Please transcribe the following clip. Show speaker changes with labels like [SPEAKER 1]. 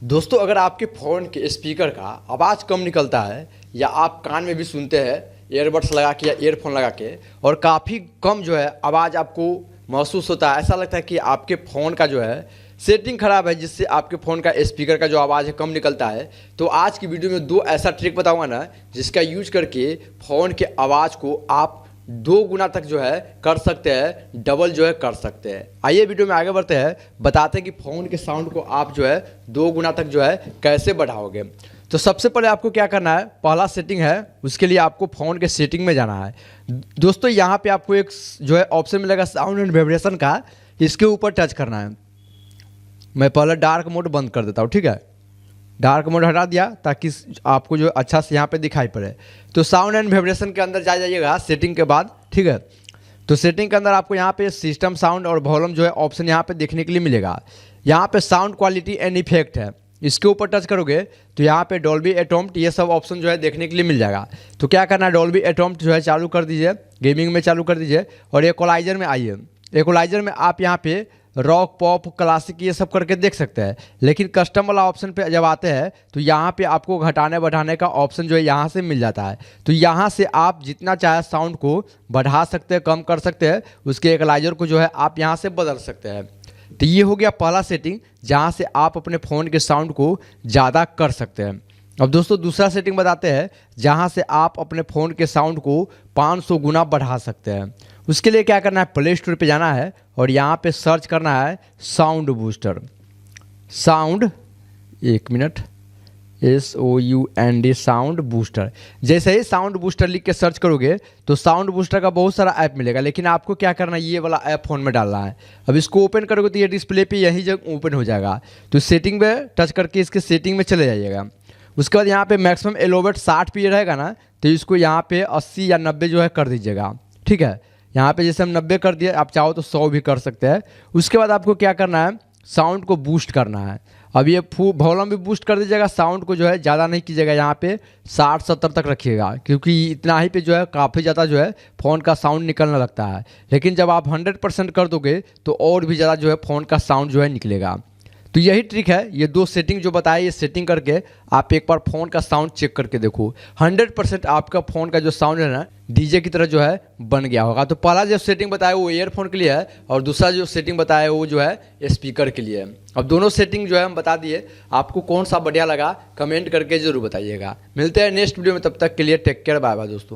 [SPEAKER 1] दोस्तों, अगर आपके फ़ोन के स्पीकर का आवाज़ कम निकलता है या आप कान में भी सुनते हैं ईयरबड्स लगा के या ईयरफोन लगा के और काफ़ी कम जो है आवाज़ आपको महसूस होता है, ऐसा लगता है कि आपके फ़ोन का जो है सेटिंग ख़राब है जिससे आपके फ़ोन का स्पीकर का जो आवाज़ है कम निकलता है, तो आज की वीडियो में दो ऐसा ट्रिक बताऊंगा ना जिसका यूज करके फ़ोन के आवाज़ को आप 2 गुना तक जो है कर सकते हैं, डबल जो है कर सकते हैं। आइए वीडियो में आगे बढ़ते हैं, बताते हैं कि फ़ोन के साउंड को आप जो है 2 गुना तक जो है कैसे बढ़ाओगे। तो सबसे पहले आपको क्या करना है, पहला सेटिंग है, उसके लिए आपको फ़ोन के सेटिंग में जाना है। दोस्तों, यहाँ पे आपको एक जो है ऑप्शन मिलेगा साउंड एंड वाइब्रेशन का, इसके ऊपर टच करना है। मैं पहले डार्क मोड बंद कर देता हूँ, ठीक है। डार्क मोड हटा दिया ताकि आपको जो अच्छा से यहाँ पे दिखाई पड़े। तो साउंड एंड वाइब्रेशन के अंदर जाइएगा सेटिंग के बाद, ठीक है। तो सेटिंग के अंदर आपको यहाँ पे सिस्टम साउंड और वॉल्यूम जो है ऑप्शन यहाँ पे देखने के लिए मिलेगा। यहाँ पे साउंड क्वालिटी एंड इफेक्ट है, इसके ऊपर टच करोगे तो यहाँ पे डॉल्बी एटॉम्प्ट ये सब ऑप्शन जो है देखने के लिए मिल जाएगा। तो क्या करना है, डॉल्बी एटॉम्प्ट जो है चालू कर दीजिए, गेमिंग में चालू कर दीजिए और इक्वलाइजर में आइए। इक्वलाइजर में आप यहाँ पे रॉक, पॉप, क्लासिक ये सब करके देख सकते हैं, लेकिन कस्टम वाला ऑप्शन पे जब आते हैं तो यहाँ पे आपको घटाने बढ़ाने का ऑप्शन जो है यहाँ से मिल जाता है। तो यहाँ से आप जितना चाहे साउंड को बढ़ा सकते हैं, कम कर सकते हैं, उसके इक्वलाइजर को जो है आप यहाँ से बदल सकते हैं। तो ये हो गया पहला सेटिंग जहाँ से आप अपने फ़ोन के साउंड को ज़्यादा कर सकते हैं। अब दोस्तों, दूसरा सेटिंग बताते हैं जहाँ से आप अपने फ़ोन के साउंड को 500 गुना बढ़ा सकते हैं। उसके लिए क्या करना है, प्ले स्टोर पे जाना है और यहाँ पे सर्च करना है साउंड बूस्टर। साउंड, एक मिनट, SOUND, साउंड बूस्टर। जैसे ही साउंड बूस्टर लिख के सर्च करोगे तो साउंड बूस्टर का बहुत सारा ऐप मिलेगा, लेकिन आपको क्या करना है, ये वाला ऐप फ़ोन में डालना है। अब इसको ओपन करोगे तो ये डिस्प्ले पे यही जगह ओपन हो जाएगा। तो सेटिंग पे टच करके इसके सेटिंग में चले जाइएगा। उसके बाद यहाँ पे मैक्सिमम एलोवेट 60 पे रहेगा ना, तो इसको यहाँ पे 80 या 90 जो है कर दीजिएगा, ठीक है। यहाँ पे जैसे हम 90 कर दिए, आप चाहो तो 100 भी कर सकते हैं। उसके बाद आपको क्या करना है, साउंड को बूस्ट करना है। अब ये वॉल्यूम भी बूस्ट कर दीजिएगा, साउंड को जो है ज़्यादा नहीं कीजिएगा, यहाँ पे 60-70 तक रखिएगा, क्योंकि इतना ही पे जो है काफ़ी ज़्यादा जो है फ़ोन का साउंड निकलने लगता है। लेकिन जब आप 100% कर दोगे तो और भी ज़्यादा जो है फ़ोन का साउंड जो है निकलेगा। तो यही ट्रिक है, ये 2 सेटिंग जो बताया, ये सेटिंग करके आप एक बार फ़ोन का साउंड चेक करके देखो। 100% आपका फ़ोन का जो साउंड है ना डीजे की तरह जो है बन गया होगा। तो पहला जो सेटिंग बताया वो ईयरफोन के लिए है और दूसरा जो सेटिंग बताया वो जो है स्पीकर के लिए है। अब दोनों सेटिंग जो है हम बता दिए, आपको कौन सा बढ़िया लगा कमेंट करके ज़रूर बताइएगा। मिलते हैं नेक्स्ट वीडियो में, तब तक के लिए टेक केयर, बाय बाय दोस्तों।